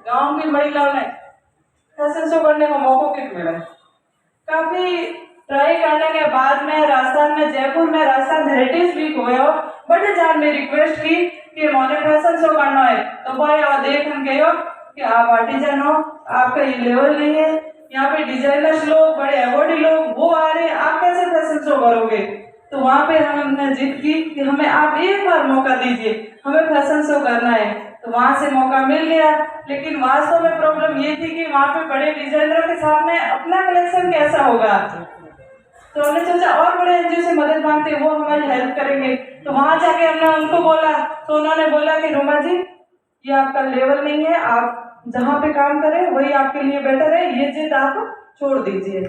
गांव की महिलाओं ने फैशन शो करने का मौका क्यों मिला? काफी ट्राई करने के बाद में राजस्थान में, जयपुर में राजस्थान हेरिटेज वीक हुए हो, बड़े जान में रिक्वेस्ट की कि मोने फैशन शो करना है। तो भाई और देख हम कहो कि आप आर्टिजन हो, आपका ये लेवल नहीं है, यहाँ पे डिजाइनर्स लोग, बड़े अवॉर्डी लोग वो आ रहे हैं, आप कैसे फैशन शो करोगे? तो वहाँ पे हमने जिद की कि हमें आप एक बार मौका दीजिए, हमें फैशन शो करना है। तो वहाँ से मौका मिल गया, लेकिन वास्तव में प्रॉब्लम ये थी कि वहाँ पे बड़े डिजाइनरों के सामने अपना कलेक्शन कैसा होगा। तो हमने सोचा और बड़े एनजीओ से मदद मांगते, वो हमारी हेल्प करेंगे। तो वहाँ जाके हमने उनको बोला, तो उन्होंने बोला कि रुमा जी ये आपका लेवल नहीं है, आप जहाँ पे काम करें वही आपके लिए बेटर है, ये जिद आप छोड़ दीजिए।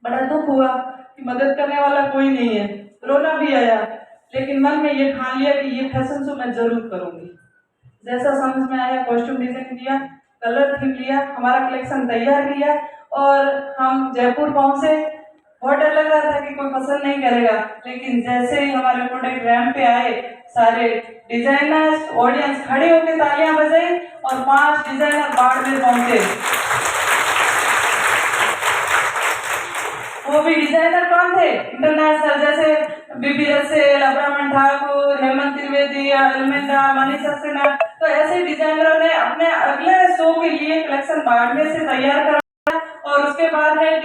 बड़ा दुख हुआ कि मदद करने वाला कोई नहीं है, रोना भी आया, लेकिन मन में ये ठान लिया कि ये फैशन शो मैं जरूर करूंगी। जैसा समझ में आया कॉस्ट्यूम डिजाइन किया, कलर थीम लिया, हमारा कलेक्शन तैयार किया और हम जयपुर पहुंचे। बहुत डर लग रहा था कि कोई पसंद नहीं करेगा, लेकिन जैसे ही हमारे प्रोडक्ट रैंप पे आए, सारे डिजाइनर्स, ऑडियंस खड़े होकर तालियां बजाई और 5 डिजाइनर बाड़मेर पहुंचे। वो भी डिजाइनर कौन थे? इंटरनेशनल, जैसे बीबी रसेल, अब्राहम ठाकुर, हेमंत त्रिवेदी, अलमेंदा, मनीषा सिन्हा। तो ऐसे डिजाइनरों ने अपने अगले शो के लिए कलेक्शन बाड़मेर से तैयार करवाया और उसके बाद है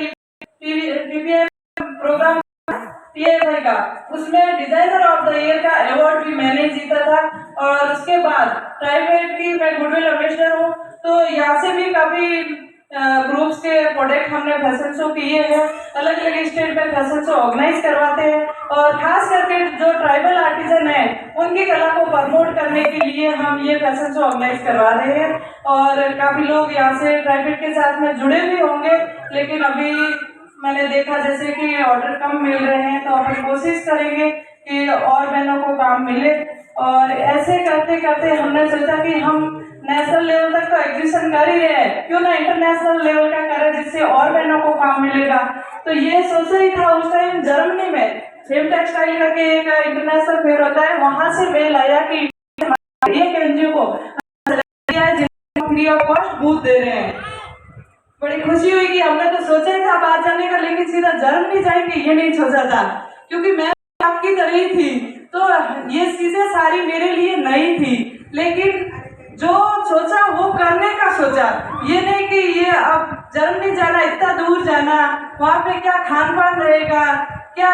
टीवीआई प्रोग्राम टीएफआई का, उसमें डिजाइनर ऑफ द ईयर का अवार्ड भी मैंने जीता था। और उसके बाद प्राइवेट की मैं गुडविल एम्बेसडर हूँ, तो यहाँ से भी काफी ग्रुप्स के प्रोडक्ट हमने फैशन शो किए हैं, अलग अलग स्टेट में फैशन शो ऑर्गेनाइज करवाते हैं और खास करके जो ट्राइबल आर्टिजन है उनकी कला को प्रमोट करने के लिए हम ये फैशन शो ऑर्गेनाइज करवा रहे हैं। और काफी लोग यहाँ से ट्राइबल के साथ में जुड़े भी होंगे, लेकिन अभी मैंने देखा जैसे कि ऑर्डर कम मिल रहे हैं, तो अपन कोशिश करेंगे कि और बहनों को काम मिले। और ऐसे करते करते हमने सोचा कि हम नेशनल लेवल तक तो एग्जीबिशन कर ही रहे हैं, क्यों ना इंटरनेशनल लेवल का करें जिससे और बहनों को काम मिलेगा। तो ये सोचा ही था उस टाइम जर्मनी में फेम टेक्सटाइल करके एक इंटरनेशनल फेयर होता है, वहां से मेल आया कि एक एनजीओ को फ्री ऑफ कॉस्ट बूथ दे रहे हैं। बड़ी खुशी हुई कि हमने तो सोचा ही था बाहर जाने का, लेकिन सीधा जर्मनी जाएंगे ये नहीं सोचा था, क्योंकि मैं आपकी तरह ही थी, तो ये चीजें सारी मेरे लिए नई थी। लेकिन जो सोचा वो करने का सोचा, ये नहीं कि ये अब जर्मनी जाना, इतना दूर जाना, वहाँ पे क्या खान पान रहेगा, क्या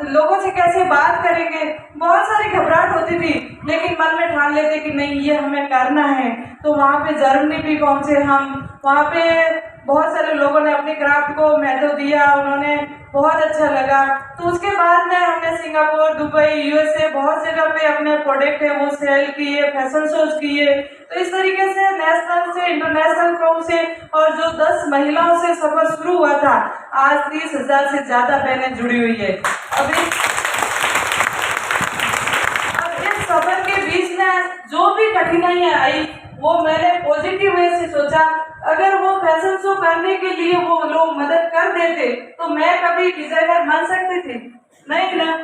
लोगों से कैसे बात करेंगे, बहुत सारी घबराहट होती थी, लेकिन मन में ठान लेते कि नहीं ये हमें करना है। तो वहाँ पे जर्मनी भी पहुँचे हम, वहाँ पे बहुत सारे लोगों ने अपने क्राफ्ट को महत्व दिया, उन्होंने बहुत अच्छा लगा। तो उसके बाद में हमने सिंगापुर, दुबई, यूएसए बहुत जगह पे अपने प्रोडक्ट है वो सेल किए, फैशन शोज किए। तो इस तरीके से नेशनल से इंटरनेशनल पहुंचे और जो 10 महिलाओं से सफर शुरू हुआ था, आज 30,000 से ज्यादा बहनें जुड़ी हुई है। अभी इस सफर के बीच में जो भी कठिनाइयां आई वो मैंने पॉजिटिव वे से सोचा, अगर वो फैशन शो करने के लिए वो लोग मदद कर देते तो मैं कभी डिजाइनर बन सकती थी नहीं ना।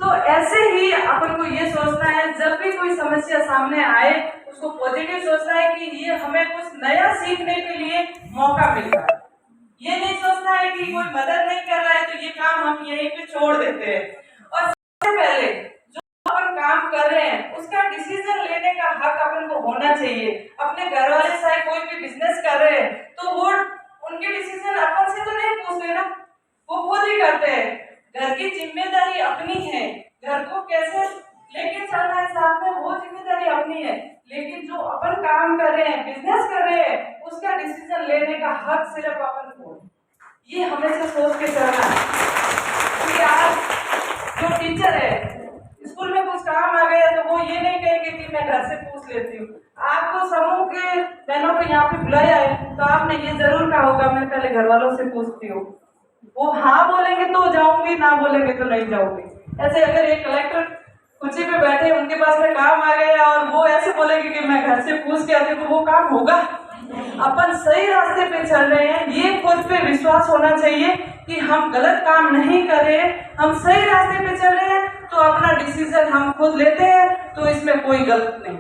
तो ऐसे ही अपन को ये सोचना है, जब भी कोई समस्या सामने आए उसको पॉजिटिव सोचना है कि ये हमें कुछ नया सीखने के लिए मौका मिल रहा है। ये नहीं सोचना है कि कोई मदद नहीं कर रहा है तो ये काम हम यहीं पे छोड़ देते हैं। और सबसे पहले जो अपन काम कर रहे हैं उसका डिसीजन लेने का हक अपन को होना चाहिए। अपने घर वाले चाहे कोई भी बिजनेस कर रहे हैं तो वो उनके डिसीजन अपन से तो नहीं पूछते ना, वो खुद ही करते हैं। घर की जिम्मेदारी अपनी है, घर को कैसे लेके चलना है साथ में वो जिम्मेदारी अपनी है, लेकिन जो अपन काम कर रहे हैं, बिजनेस कर रहे हैं, उसका डिसीजन लेने का हक सिर्फ अपन को। ये हमेशा सोच के चलना है कि आज जो टीचर है स्कूल में कुछ काम आ गया तो वो ये नहीं कहेंगे कि मैं घर से पूछ लेती हूँ। आपको समूह के बहनों को यहाँ पे बुलाया है तो आपने ये जरूर कहा होगा मैं पहले घर वालों से पूछती हूँ, वो हाँ बोलेंगे तो जाऊंगी, ना बोलेंगे तो नहीं जाऊंगी। ऐसे अगर एक कलेक्टर कुर्सी पे बैठे उनके पास में काम आ गया और वो ऐसे बोलेंगे कि मैं घर से पूछ के आती, तो वो काम होगा? अपन सही रास्ते पे चल रहे हैं, ये खुद पे विश्वास होना चाहिए कि हम गलत काम नहीं कर रहे हैं, हम सही रास्ते पे चल रहे हैं, तो अपना डिसीजन हम खुद लेते हैं, तो इसमें कोई गलत नहीं।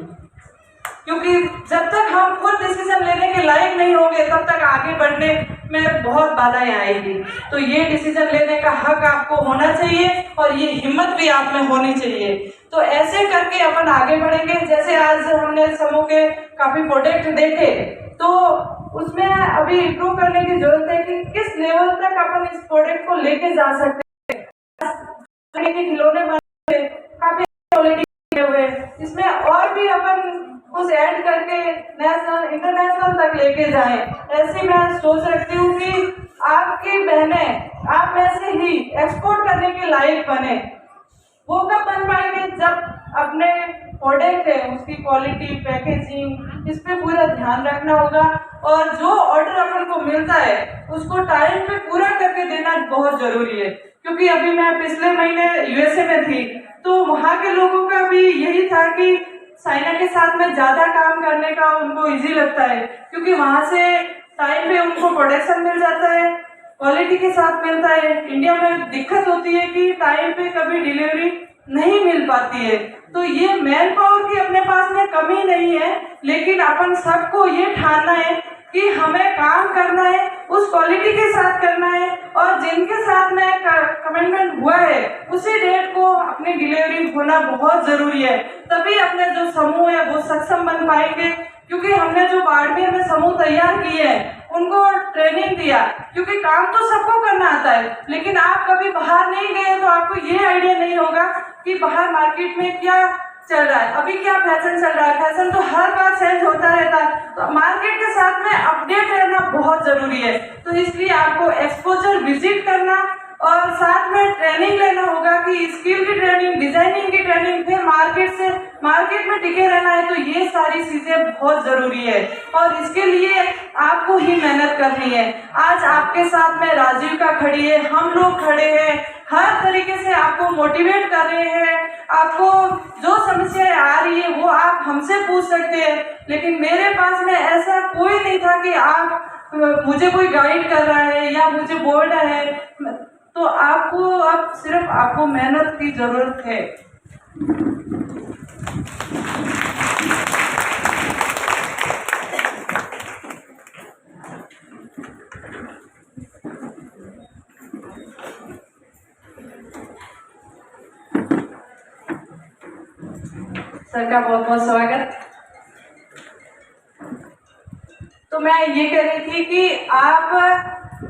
क्योंकि जब तक हम खुद डिसीजन लेने के लायक नहीं होंगे तब तक आगे बढ़ने में बहुत बाधाएं आएगी। तो ये डिसीजन लेने का हक आपको होना चाहिए और ये हिम्मत भी आप में होनी चाहिए। तो ऐसे करके अपन आगे बढ़ेंगे। जैसे आज हमने समूह के काफी प्रोडक्ट देखे, तो उसमें अभी इम्प्रूव करने की जरूरत है कि किस लेवल तक अपन इस प्रोडक्ट को लेके जा सकते हैं। खिलौने बने काफी क्वालिटी हुए, इसमें और भी अपन कुछ ऐड करके नेशनल इंटरनेशनल तक लेके जाएं। ऐसे मैं सोच रखती हूँ कि आपकी बहनें आप में से ही एक्सपोर्ट करने के लायक बने। वो कब बन पाएंगे? जब अपने प्रोडक्ट है उसकी क्वालिटी, पैकेजिंग, इस पे पूरा ध्यान रखना होगा और जो ऑर्डर अपन को मिलता है उसको टाइम पे पूरा करके देना बहुत जरूरी है। क्योंकि अभी मैं पिछले महीने यूएसए में थी, तो वहाँ के लोगों का भी यही था कि चाइना के साथ में ज्यादा काम करने का उनको इजी लगता है, क्योंकि वहाँ से टाइम पे उनको प्रोडक्शन मिल जाता है, क्वालिटी के साथ मिलता है। इंडिया में दिक्कत होती है कि टाइम पे कभी डिलीवरी नहीं मिल पाती है। तो ये मैन पावर की अपने पास में कमी नहीं है, लेकिन अपन सबको ये ठानना है कि हमें काम करना है, उस क्वालिटी के साथ करना है और जिनके साथ में कमिटमेंट हुआ है उसी डेट को अपनी डिलीवरी होना बहुत जरूरी है। तभी अपने जो समूह है वो सक्षम बन पाएंगे। क्योंकि हमने जो बाड़मेर में समूह तैयार किए हैं उनको ट्रेनिंग दिया, क्योंकि काम तो सबको करना आता है, लेकिन आप कभी बाहर नहीं गए तो आपको ये आइडिया नहीं होगा कि बाहर मार्केट में क्या चल रहा है, अभी क्या फैशन चल रहा है। फैशन तो हर बार चेंज होता रहता है, तो मार्केट के साथ में अपडेट रहना बहुत जरूरी है। तो इसलिए आपको एक्सपोजर विजिट करना और साथ में ट्रेनिंग लेना होगा कि स्किल की ट्रेनिंग, डिजाइनिंग की ट्रेनिंग, फिर मार्केट में टिके रहना है। तो ये सारी चीजें बहुत जरूरी है और इसके लिए आपको ही मेहनत करनी है। आज आपके साथ में राजीविका खड़ी है, हम लोग खड़े हैं, हर तरीके से आपको मोटिवेट कर रहे हैं। आपको जो समस्याएं आ रही है वो आप हमसे पूछ सकते हैं, लेकिन मेरे पास में ऐसा कोई नहीं था कि आप मुझे कोई गाइड कर रहा है या मुझे बोल रहा है। तो आपको अब सिर्फ आपको मेहनत की जरूरत है। सर का बहुत बहुत स्वागत। तो मैं ये कह रही थी कि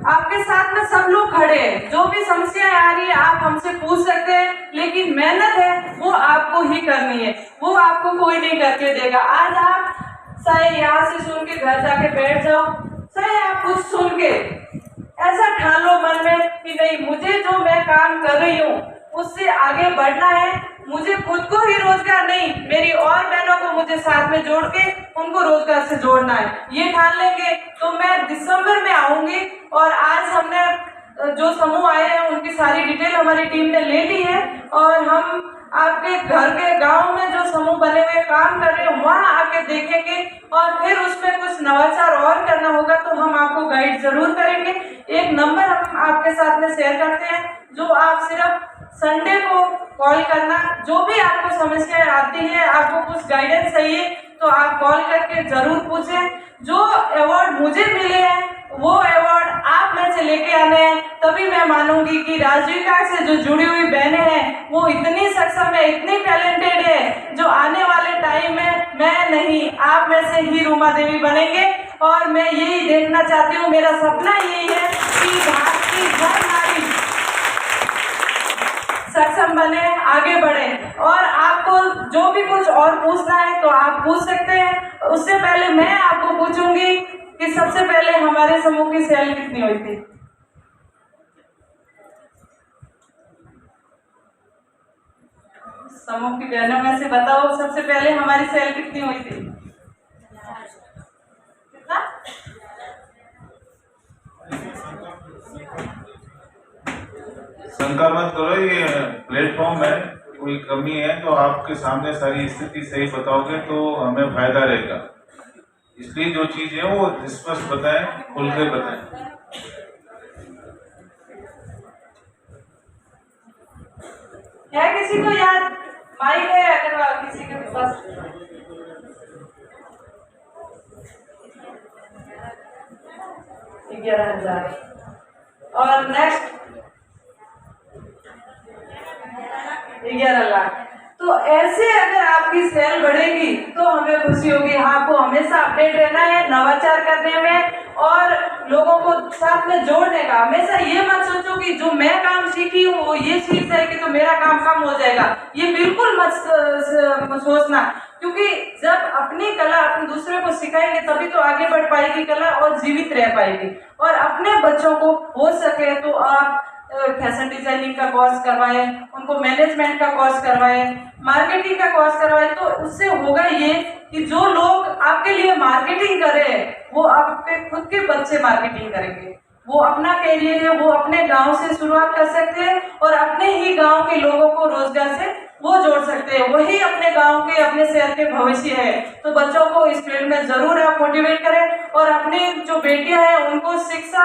आपके साथ में सब लोग खड़े हैं, जो भी समस्याएं आ रही है आप हमसे पूछ सकते हैं, लेकिन मेहनत है वो आपको ही करनी है, वो आपको कोई नहीं करके देगा। आज आप चाहे यहाँ से सुन के घर जाके बैठ जाओ, चाहे आप कुछ सुन के ऐसा ठान लो मन में कि नहीं, मुझे जो मैं काम कर रही हूँ उससे आगे बढ़ना है, मुझे खुद को ही रोजगार नहीं, मेरी और बहनों को मुझे साथ में जोड़ के उनको रोजगार से जोड़ना है, ये ठान लेंगे तो मैं दिसंबर में आऊंगी। और आज हमने जो समूह आए हैं उनकी सारी डिटेल हमारी टीम ने ले ली है और हम आपके घर के गांव में जो समूह बने हुए काम कर रहे हैं वहां आके देखेंगे और फिर उसमें कुछ नवाचार और करना होगा तो हम आपको गाइड जरूर करेंगे। एक नंबर हम आपके साथ में शेयर करते हैं, जो आप सिर्फ संडे को कॉल करना, जो भी आपको समस्या आती है, आपको कुछ गाइडेंस चाहिए तो आप कॉल करके जरूर पूछें। जो अवार्ड मुझे मिले हैं वो अवार्ड आप में से लेके आने हैं, तभी मैं मानूंगी कि राजीविका से जो जुड़ी हुई बहनें हैं वो इतनी सक्षम है, इतनी टैलेंटेड है, जो आने वाले टाइम में मैं नहीं आप में से ही रूमा देवी बनेंगे। और मैं यही देखना चाहती हूँ, मेरा सपना यही है कि भारत की हर नारी सक्षम बने, आगे बढ़े। और आपको जो भी कुछ और पूछना है तो आप पूछ सकते हैं। उससे पहले मैं आपको पूछूंगी कि सबसे पहले हमारे समूह की सेल कितनी हुई थी? समूह की बहनों में से बताओ सबसे पहले हमारी सेल कितनी हुई थी? कितना? शंका मत करो, ये प्लेटफॉर्म है, कोई कमी है तो आपके सामने सारी स्थिति सही बताओगे तो हमें फायदा रहेगा। इसलिए जो चीज है वो स्पष्ट बताएं, खुल के बताएं। है किसी को याद? माइक है अगर किसी के पास? 11,000। और नेक्स्ट 11 लाख। तो ऐसे अगर आपकी सेल बढ़ेगी तो हमें खुशी होगी। आपको हमेशा अपडेट रहना है, नवाचार करने में और लोगों को साथ में जोड़ने का। हमेशा ये मत सोचो कि जो मैं काम सीखी हूँ वो ये सीख जाएगी तो मेरा काम कम हो जाएगा, ये बिल्कुल मत सोचना। क्योंकि जब अपनी कला अपन दूसरे को सिखाएंगे तभी तो आगे बढ़ पाएगी कला और जीवित रह पाएगी। और अपने बच्चों को हो सके तो आप फैशन डिजाइनिंग का कोर्स करवाएं, उनको मैनेजमेंट का कोर्स करवाएं, मार्केटिंग का कोर्स करवाएं। तो उससे होगा ये कि जो लोग आपके लिए मार्केटिंग करें वो आपके खुद के बच्चे मार्केटिंग करेंगे। वो अपना कैरियर है, वो अपने गांव से शुरुआत कर सकते हैं और अपने ही गांव के लोगों को रोजगार से वो जोड़ सकते हैं। वही अपने गांव के, अपने शहर के भविष्य है। तो बच्चों को इस फील्ड में जरूर आप मोटिवेट करें और अपनी जो बेटियां हैं उनको शिक्षा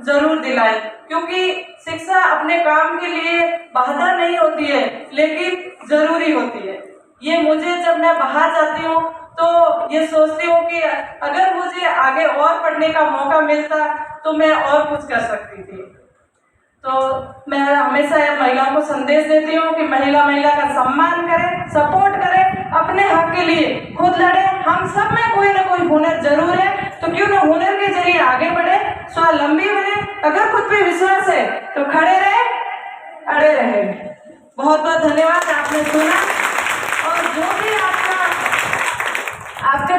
जरूर दिलाएं। क्योंकि शिक्षा अपने काम के लिए बाधा नहीं होती है लेकिन जरूरी होती है। ये मुझे जब मैं बाहर जाती हूँ तो ये सोचती हूँ कि अगर मुझे आगे और पढ़ने का मौका मिलता तो मैं और कुछ कर सकती थी। तो मैं हमेशा महिलाओं को संदेश देती हूँ कि महिला का सम्मान करें, सपोर्ट करें, अपने हक के लिए खुद लड़े। हम सब में कोई ना कोई हुनर जरूर है, तो क्यों ना हुनर के जरिए आगे बढ़े, स्वावलंबी बने। अगर खुद पे विश्वास है तो खड़े रहे, अड़े रहे। बहुत बहुत धन्यवाद, आपने सुना। और जो भी आपका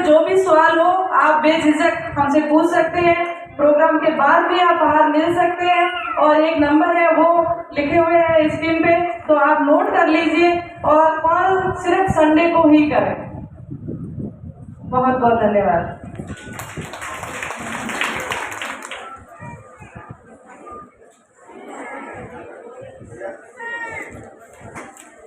जो भी सवाल हो आप बेझिझक हमसे पूछ सकते हैं। प्रोग्राम के बाद भी आप बाहर मिल सकते हैं और एक नंबर है वो लिखे हुए हैं स्क्रीन पे, तो आप नोट कर लीजिए और कॉल सिर्फ संडे को ही करें। बहुत बहुत धन्यवाद।